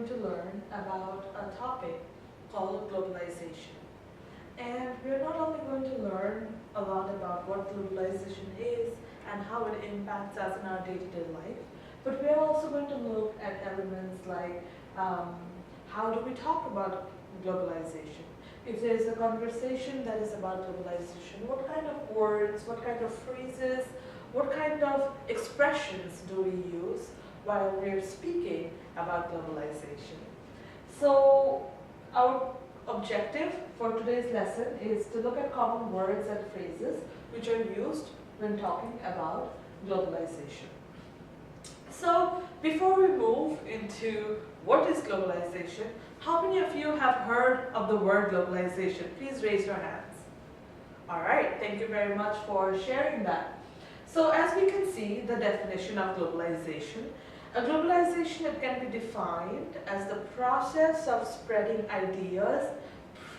going to learn about a topic called globalization. And we're not only going to learn a lot about what globalization is and how it impacts us in our day-to-day life, but we're also going to look at elements like how do we talk about globalization? If there's a conversation that is about globalization, what kind of words, what kind of phrases, what kind of expressions do we use while we're speaking about globalization? So our objective for today's lesson is to look at common words and phrases which are used when talking about globalization. So before we move into what is globalization, how many of you have heard of the word globalization? Please raise your hands. All right, thank you very much for sharing that. So as we can see the definition of globalization, a globalization, it can be defined as the process of spreading ideas,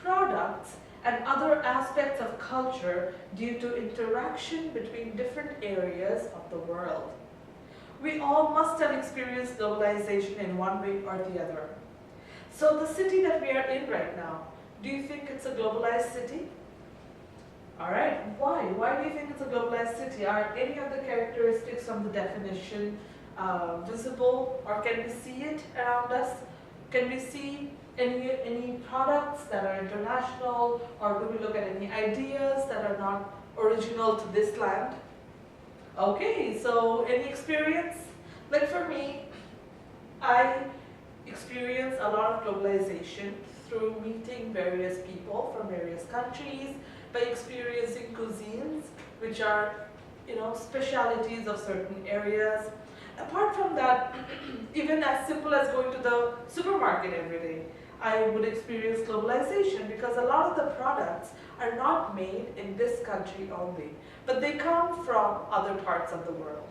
products, and other aspects of culture due to interaction between different areas of the world. We all must have experienced globalization in one way or the other. So the city that we are in right now, do you think it's a globalized city? All right, why? Why do you think it's a globalized city? Are any of the characteristics from the definition visible, or can we see it around us? Can we see any products that are international, or do we look at any ideas that are not original to this land? Okay, so any experience? Like for me, I experience a lot of globalization through meeting various people from various countries, by experiencing cuisines, which are, specialities of certain areas. Apart from that, even as simple as going to the supermarket every day, I would experience globalization because a lot of the products are not made in this country only, but they come from other parts of the world.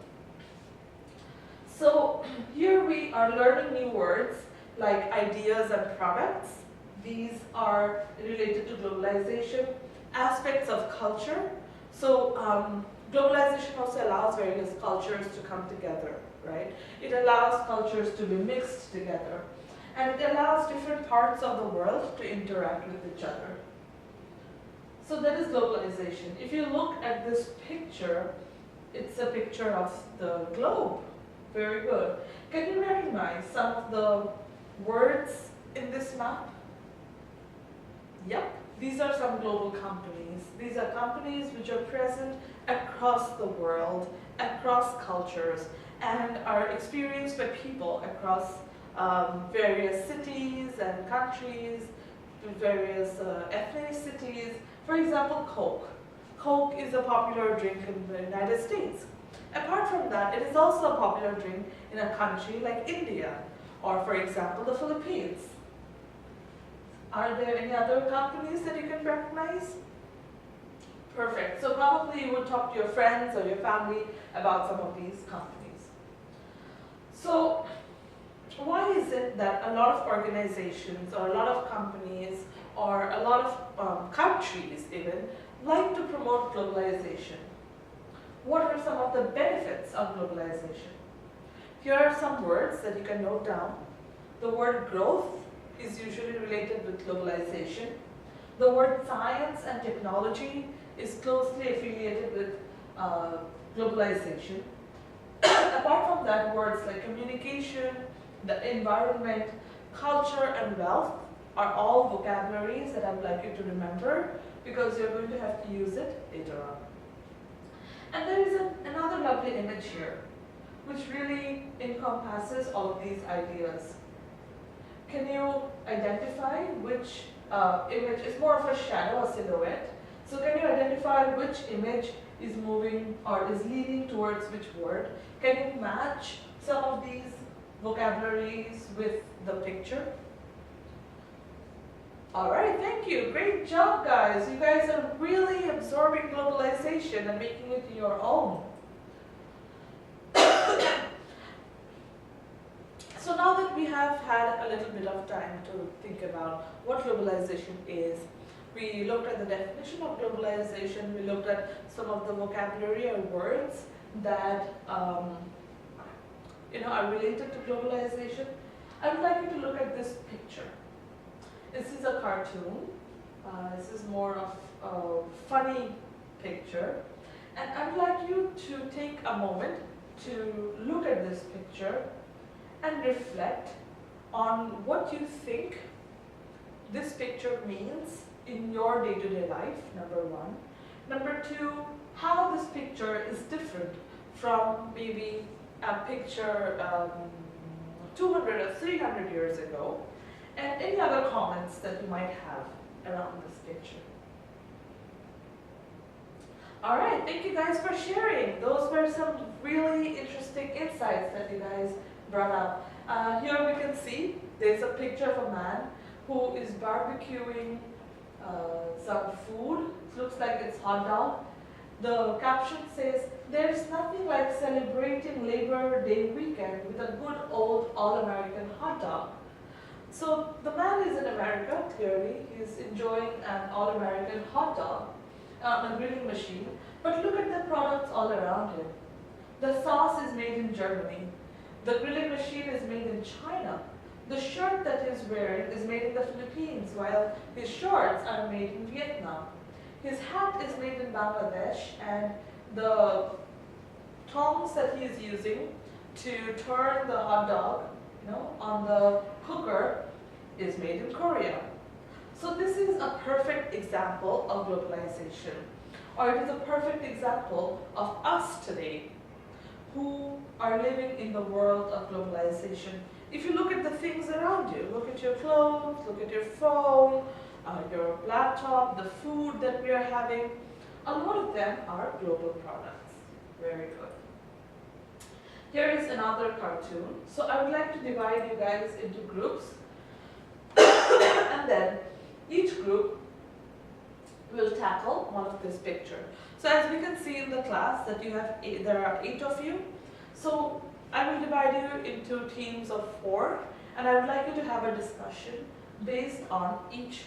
So here we are learning new words like ideas and products. These are related to globalization. Aspects of culture. So globalization also allows various cultures to come together, right? It allows cultures to be mixed together. And it allows different parts of the world to interact with each other. So that is globalization. If you look at this picture, it's a picture of the globe. Very good. Can you recognize some of the words in this map? Yep. These are some global companies. These are companies which are present across the world, across cultures, and are experienced by people across various cities and countries, various ethnicities. For example, Coke. Coke is a popular drink in the United States. Apart from that, it is also a popular drink in a country like India, or for example, the Philippines. Are there any other companies that you can recognize? Perfect. So probably you would talk to your friends or your family about some of these companies. So why is it that a lot of organizations or a lot of companies or a lot of countries even like to promote globalization? What are some of the benefits of globalization? Here are some words that you can note down. The word growth is usually related with globalization. The word science and technology is closely affiliated with globalization. Apart from that, words like communication, the environment, culture, and wealth are all vocabularies that I would like you to remember because you're going to have to use it later on. And there is another lovely image here, which really encompasses all of these ideas. Can you identify which image is more of a shadow, a silhouette? So can you identify which image is moving or is leading towards which word? Can you match some of these vocabularies with the picture? All right, thank you. Great job, guys. You guys are really absorbing globalization and making it your own. So now that we have had a little bit of time to think about what globalization is, we looked at the definition of globalization, we looked at some of the vocabulary or words that are related to globalization. I would like you to look at this picture. This is a cartoon. This is more of a funny picture. And I would like you to take a moment to look at this picture and reflect on what you think this picture means in your day-to-day life, number one. Number two, how this picture is different from maybe a picture 200 or 300 years ago, and any other comments that you might have around this picture. Alright, thank you guys for sharing. Those were some really interesting insights that you guys brought up. Here we can see there's a picture of a man who is barbecuing some food. It looks like it's hot dog. The caption says, "There's nothing like celebrating Labor Day weekend with a good old all-American hot dog." So the man is in America, clearly. He's enjoying an all-American hot dog on a grilling machine. But look at the products all around him. The sauce is made in Germany. The grilling machine is made in China. The shirt that he's wearing is made in the Philippines, while his shorts are made in Vietnam. His hat is made in Bangladesh, and the tongs that he is using to turn the hot dog, on the cooker is made in Korea. So this is a perfect example of globalization, or it is a perfect example of us today who are living in the world of globalization. If you look at the things around you, look at your clothes, look at your phone, your laptop, the food that we are having, a lot of them are global products. Very good. Here is another cartoon. So I would like to divide you guys into groups, and then each group will tackle one of this picture. So as we can see in the class that there are 8 of you. So I will divide you into teams of 4, and I would like you to have a discussion based on each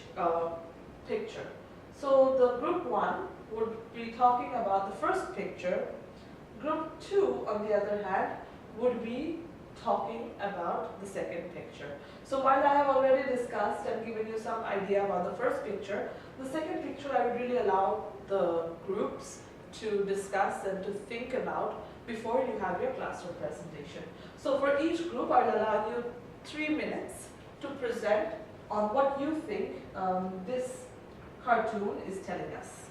picture. So the group 1 would be talking about the first picture. Group 2, on the other hand, would be talking about the second picture. So while I have already discussed and given you some idea about the first picture, the second picture I would really allow the groups to discuss and to think about before you have your classroom presentation. So for each group, I'll allow you 3 minutes to present on what you think this cartoon is telling us.